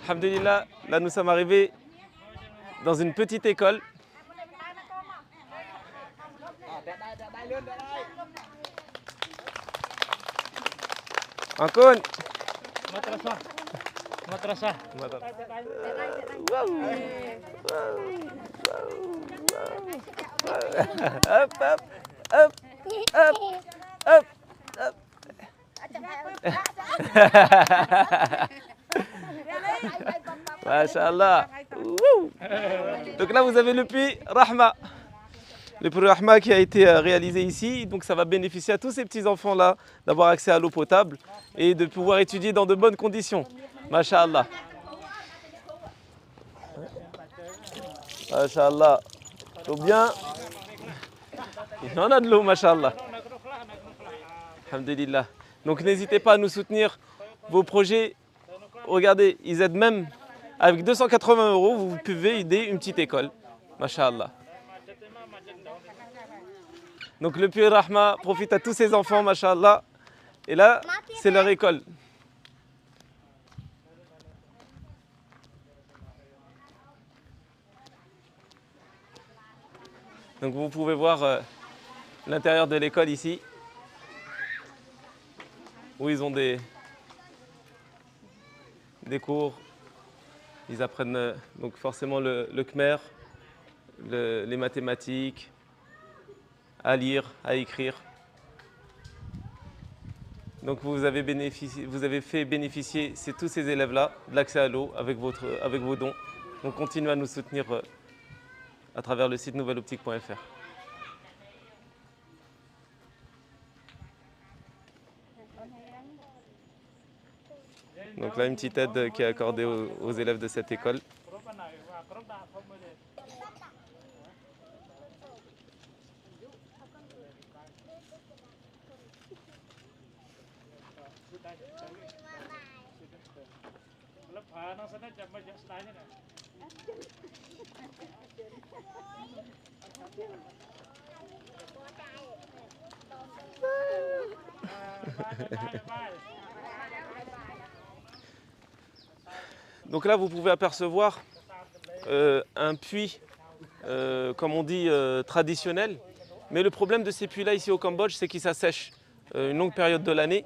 Alhamdulillah, là nous sommes arrivés dans une petite école. Ankun. Madrasah. Madrasah. Hop, hop, hop, hop, hop, hop. Masha'Allah. Donc là vous avez le puits Rahma. Le puits Rahma qui a été réalisé ici, donc ça va bénéficier à tous ces petits enfants là d'avoir accès à l'eau potable et de pouvoir étudier dans de bonnes conditions. Masha'Allah. Masha'Allah. L'eau bien. Il y en a de l'eau, Masha'Allah. Alhamdulillah. Donc n'hésitez pas à nous soutenir. Vos projets, regardez, ils aident même avec 280 €, vous pouvez aider une petite école. Masha'Allah. Donc le puits Rahma profite à tous ces enfants, Masha'Allah. Et là, c'est leur école. Donc vous pouvez voir l'intérieur de l'école ici, où ils ont des cours. Ils apprennent donc forcément le khmer, les mathématiques, à lire, à écrire. Donc vous avez fait bénéficier tous ces élèves-là de l'accès à l'eau avec vos dons. Donc continuez à nous soutenir à travers le site nouvelleoptique.fr. Donc là, une petite aide qui est accordée aux élèves de cette école. Donc là, vous pouvez apercevoir un puits, comme on dit, traditionnel. Mais le problème de ces puits-là ici au Cambodge, c'est qu'ils s'assèchent une longue période de l'année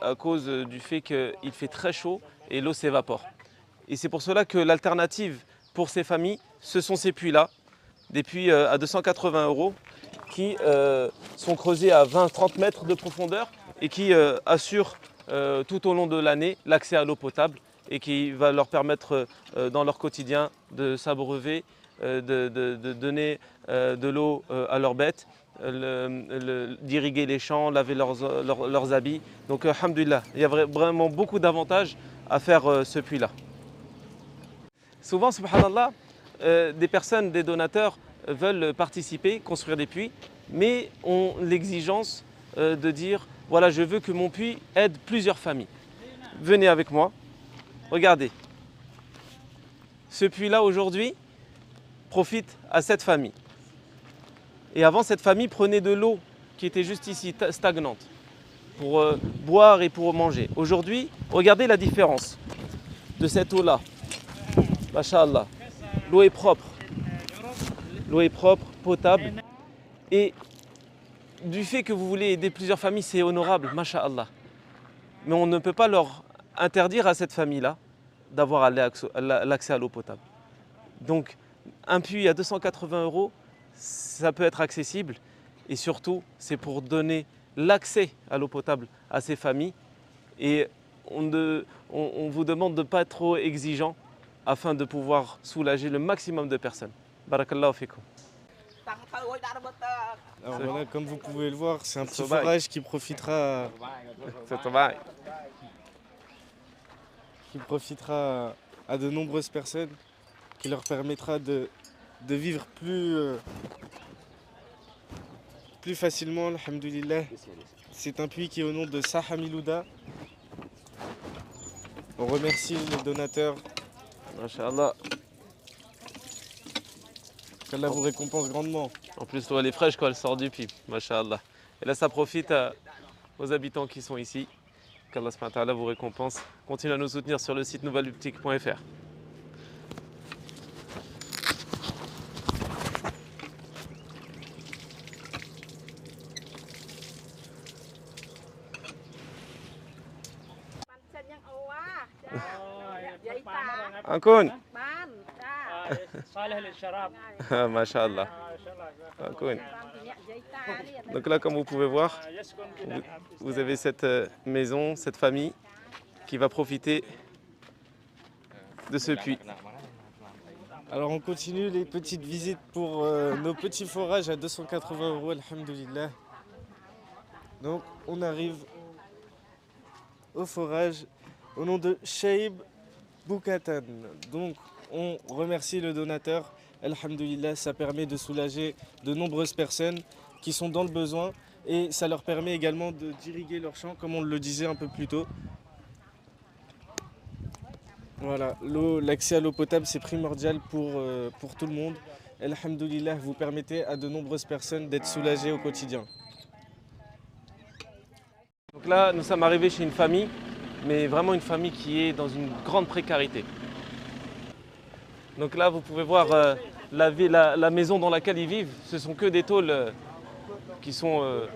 à cause du fait qu'il fait très chaud et l'eau s'évapore. Et c'est pour cela que l'alternative pour ces familles, ce sont ces puits-là, des puits à 280 € qui sont creusés à 20-30 mètres de profondeur et qui assurent tout au long de l'année l'accès à l'eau potable et qui va leur permettre dans leur quotidien de s'abreuver, de donner de l'eau à leurs bêtes, d'irriguer les champs, laver leurs habits. Donc alhamdulillah, il y a vraiment beaucoup d'avantages à faire ce puits-là. Souvent, subhanallah, des personnes, des donateurs veulent participer, construire des puits, mais ont l'exigence de dire voilà, je veux que mon puits aide plusieurs familles. Venez avec moi, regardez. Ce puits-là aujourd'hui profite à cette famille. Et avant, cette famille prenait de l'eau qui était juste ici, stagnante, pour boire et pour manger. Aujourd'hui, regardez la différence de cette eau-là. Masha'Allah. L'eau est propre. L'eau est propre, potable. Et du fait que vous voulez aider plusieurs familles, c'est honorable, Masha'Allah. Mais on ne peut pas leur interdire à cette famille-là d'avoir l'accès à l'eau potable. Donc, un puits à 280 €, ça peut être accessible. Et surtout, c'est pour donner l'accès à l'eau potable à ces familles. Et on vous demande de ne pas être trop exigeant afin de pouvoir soulager le maximum de personnes. Barakallahu fikum. Alors voilà, comme vous pouvez le voir, c'est un petit forage qui profitera à de nombreuses personnes, qui leur permettra de vivre plus facilement, alhamdoulilah. C'est un puits qui est au nom de Saha Milouda. On remercie les donateurs. Masha'Allah. Qu'Allah vous récompense grandement. En plus, l'eau elle est fraîche quand elle sort du puits. Masha'Allah. Et là, ça profite aux habitants qui sont ici. Qu'Allah subhanahu wa ta'ala vous récompense. Continuez à nous soutenir sur le site nouvelleoptique.fr. Un cône. صالح للشراب. Masha'Allah. Un cône. Donc là, comme vous pouvez voir, vous avez cette maison, cette famille qui va profiter de ce puits. Alors on continue les petites visites pour nos petits forages à 280 €, alhamdoulilah. Donc on arrive au forage au nom de Shaib Boukatan. Donc on remercie le donateur, alhamdoulilah, ça permet de soulager de nombreuses personnes qui sont dans le besoin et ça leur permet également d'irriguer leurs champs comme on le disait un peu plus tôt. Voilà, l'accès à l'eau potable c'est primordial pour tout le monde. Alhamdoulilah, vous permettez à de nombreuses personnes d'être soulagées au quotidien. Donc là, nous sommes arrivés chez une famille, mais vraiment une famille qui est dans une grande précarité. Donc là, vous pouvez voir la maison dans laquelle ils vivent. Ce sont que des tôles qui sont,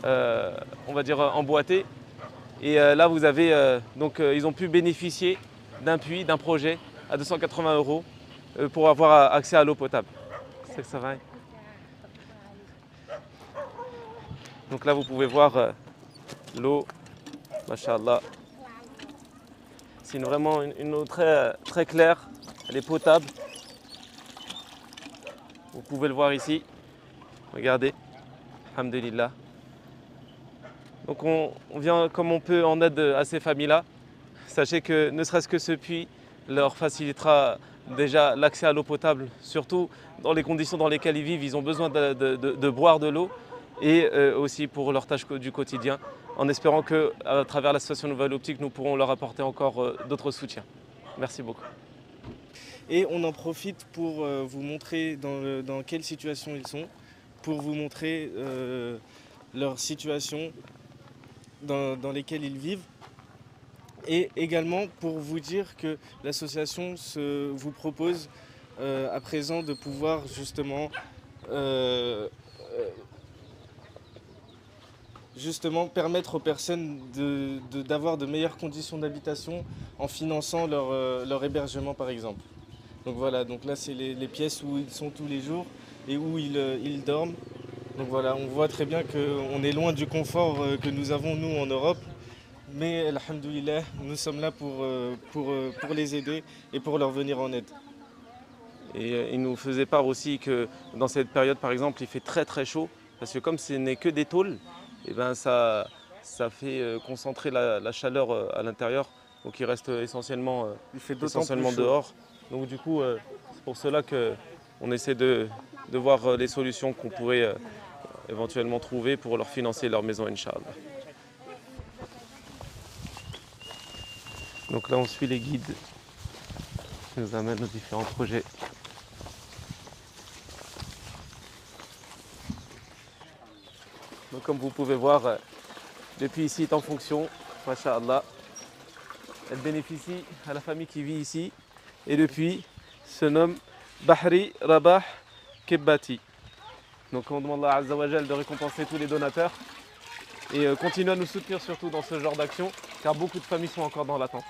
on va dire, emboîtées. Et là, vous avez, donc ils ont pu bénéficier d'un puits, d'un projet à 280 € pour avoir accès à l'eau potable. C'est que ça va. Donc là, vous pouvez voir l'eau, Masha'Allah. C'est vraiment une eau très, très claire, elle est potable. Vous pouvez le voir ici, regardez, alhamdulillah. Donc on vient comme on peut en aide à ces familles-là. Sachez que ne serait-ce que ce puits leur facilitera déjà l'accès à l'eau potable, surtout dans les conditions dans lesquelles ils vivent. Ils ont besoin de boire de l'eau et aussi pour leurs tâches du quotidien, en espérant qu'à travers l'association Nouvelle Optique, nous pourrons leur apporter encore d'autres soutiens. Merci beaucoup. Et on en profite pour vous montrer dans quelle situation ils sont, pour vous montrer leur situation dans lesquelles ils vivent. Et également pour vous dire que l'association vous propose à présent de pouvoir justement permettre aux personnes d'avoir de meilleures conditions d'habitation en finançant leur hébergement par exemple. Donc voilà, donc là c'est les pièces où ils sont tous les jours et où ils dorment. Donc voilà, on voit très bien qu'on est loin du confort que nous avons nous en Europe. Mais alhamdoulilah, nous sommes là pour les aider et pour leur venir en aide. Et il nous faisait part aussi que dans cette période par exemple il fait très très chaud parce que comme ce n'est que des tôles, et ben ça fait concentrer la chaleur à l'intérieur, donc il reste essentiellement dehors. Donc du coup c'est pour cela qu'on essaie de voir les solutions qu'on pourrait éventuellement trouver pour leur financer leur maison, Inch'Allah. Donc là on suit les guides qui nous amènent aux différents projets. Donc comme vous pouvez voir, le puits ici est en fonction, Masha'Allah. Elle bénéficie à la famille qui vit ici et le puits se nomme Bahri Rabah Kebbati. Donc on demande à Allah Azza wa Jal de récompenser tous les donateurs et continuer à nous soutenir surtout dans ce genre d'action car beaucoup de familles sont encore dans l'attente.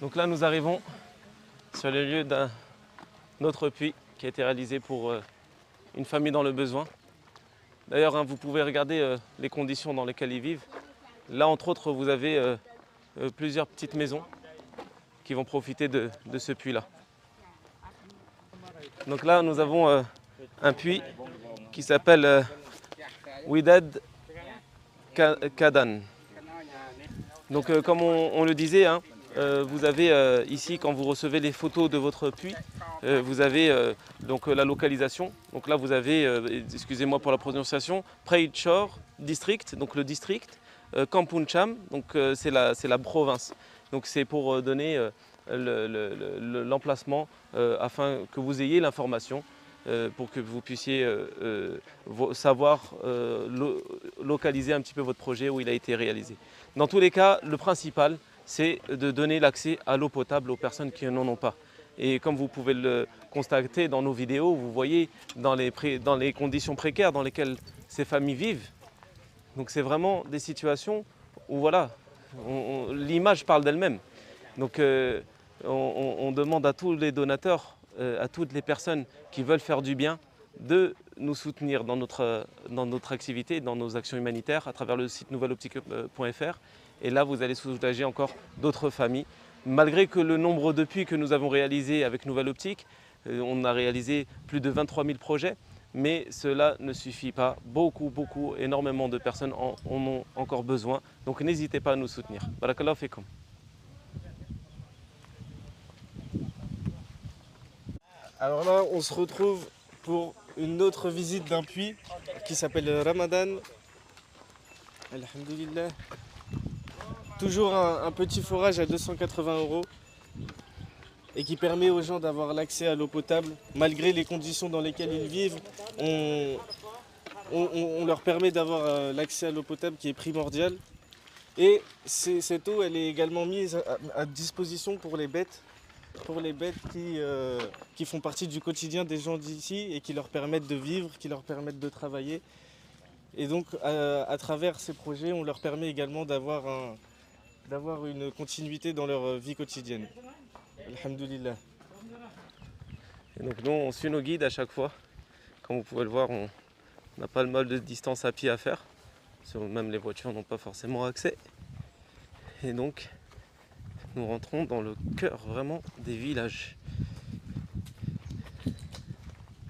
Donc là nous arrivons sur le lieu d'un autre puits qui a été réalisé pour une famille dans le besoin. D'ailleurs hein, vous pouvez regarder les conditions dans lesquelles ils vivent. Là entre autres vous avez plusieurs petites maisons qui vont profiter de ce puits-là. Donc là nous avons un puits qui s'appelle Widad Kadan. Donc comme on le disait, hein, vous avez ici quand vous recevez les photos de votre puits, vous avez donc la localisation. Donc là vous avez, excusez-moi pour la prononciation, Preitchor District, donc le district, Kampuncham, donc c'est la province. Donc c'est pour donner l'emplacement afin que vous ayez l'information pour que vous puissiez savoir localiser un petit peu votre projet où il a été réalisé. Dans tous les cas, le principal, c'est de donner l'accès à l'eau potable aux personnes qui n'en ont pas. Et comme vous pouvez le constater dans nos vidéos, vous voyez dans les conditions précaires dans lesquelles ces familles vivent. Donc c'est vraiment des situations où voilà, l'image parle d'elle-même. Donc on demande à tous les donateurs, à toutes les personnes qui veulent faire du bien, de nous soutenir dans notre activité, dans nos actions humanitaires à travers le site nouvelleoptique.fr. Et là, vous allez soulager encore d'autres familles. Malgré que le nombre de puits que nous avons réalisés avec Nouvelle Optique, on a réalisé plus de 23 000 projets, mais cela ne suffit pas. Énormément de personnes en ont encore besoin. Donc n'hésitez pas à nous soutenir. Barakallahu fikum. Alors là, on se retrouve pour une autre visite d'un puits qui s'appelle Ramadan. Alhamdulillah. Toujours un petit forage à 280 € et qui permet aux gens d'avoir l'accès à l'eau potable. Malgré les conditions dans lesquelles ils vivent, on leur permet d'avoir l'accès à l'eau potable qui est primordial. Et cette eau, elle est également mise à disposition pour les bêtes qui font partie du quotidien des gens d'ici et qui leur permettent de vivre, qui leur permettent de travailler. Et donc, à travers ces projets, on leur permet également d'avoir une continuité dans leur vie quotidienne. Alhamdulillah. Et donc nous, on suit nos guides à chaque fois. Comme vous pouvez le voir, on n'a pas le mal de distance à pied à faire. Même les voitures n'ont pas forcément accès. Et donc, nous rentrons dans le cœur vraiment des villages.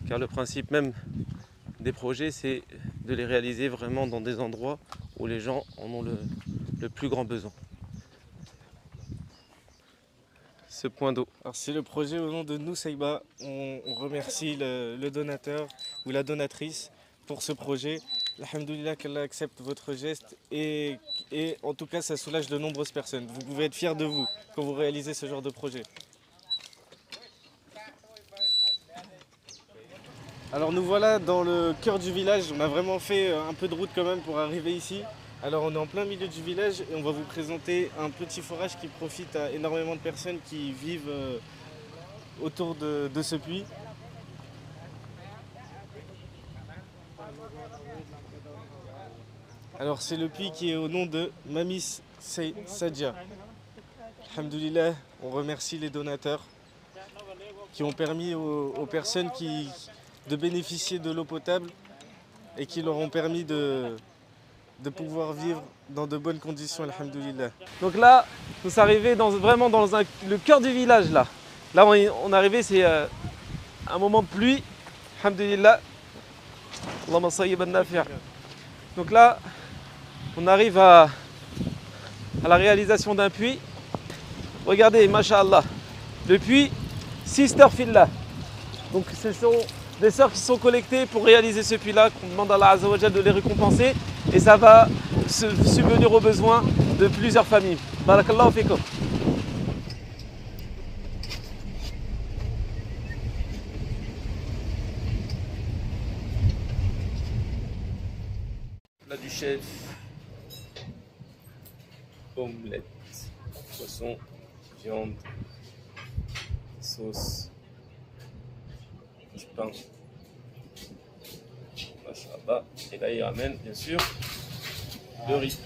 Car le principe même des projets, c'est de les réaliser vraiment dans des endroits où les gens en ont le plus grand besoin. Ce point d'eau. Alors c'est le projet au nom de Nusayba. On remercie le donateur ou la donatrice pour ce projet. Alhamdulillah qu'Allah accepte votre geste et en tout cas ça soulage de nombreuses personnes. Vous pouvez être fiers de vous quand vous réalisez ce genre de projet. Alors nous voilà dans le cœur du village. On a vraiment fait un peu de route quand même pour arriver ici. Alors on est en plein milieu du village et on va vous présenter un petit forage qui profite à énormément de personnes qui vivent autour de ce puits. Alors c'est le puits qui est au nom de Mamis Sadja. Alhamdulillah, on remercie les donateurs qui ont permis aux personnes de bénéficier de l'eau potable et qui leur ont permis de pouvoir vivre dans de bonnes conditions, alhamdulillah. Donc là, nous sommes arrivés vraiment dans le cœur du village. Là on est arrivé, c'est un moment de pluie, alhamdulillah. Allahumma sayyiban nafi'. Donc là, on arrive à la réalisation d'un puits. Regardez, masha'Allah, le puits Sister Fillah. Donc ce sont des sœurs qui sont collectées pour réaliser ce puits-là, qu'on demande à Allah Azza wa Jal de les récompenser. Et ça va subvenir aux besoins de plusieurs familles. Barakallahu fikum. Plat du chef, omelette, poisson, viande, sauce, du pain. Et là, il ramène bien sûr le riz.